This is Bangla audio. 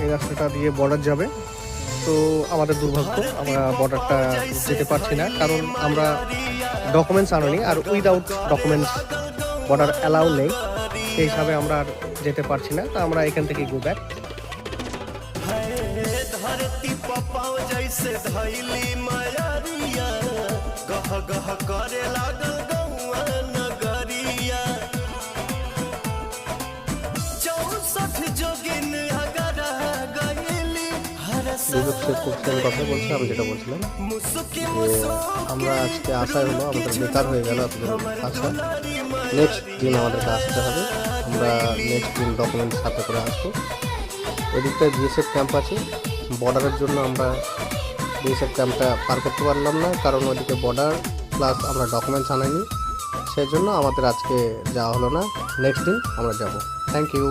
এই রাস্তাটা দিয়ে বর্ডার যাবে। তো আমাদের দুর্ভাগ্য, আমরা বর্ডারটা যেতে পারছি না, কারণ আমরা ডকুমেন্টস আনিনি, আর উইদাউট ডকুমেন্টস বর্ডার অ্যালাউ নেই, সেই হিসাবে আমরা আর যেতে পারছি না। তো আমরা এখান থেকে গো ব্যাক। धरती पपाव जैसे धैली मायरिया गह गह करे लागल गौआ नगरिया 64 जोगिन अगर गईली हर দুর্যোগ করছি, আমি কথা বলছি, আমি যেটা বলছিলাম मुसुकी যে আমরা আজকে আসাই হলো, আমাদের বেকার হয়ে গেল এতদিন আসা। নেক্সট দিন আমাদেরকে আসতে হবে, আমরা নেক্সট দিন ডকুমেন্টস সাথে করে আসবো। ওইদিকটায় বিএসএফ ক্যাম্প আছে, বর্ডারের জন্য আমরা বিএসএফ ক্যাম্পটা পার করতে পারলাম না, কারণ ওইদিকে বর্ডার প্লাস আমরা ডকুমেন্টস আনাইনি, সেই জন্য আমাদের আজকে যাওয়া হলো না। নেক্সট দিন আমরা যাব। Thank you.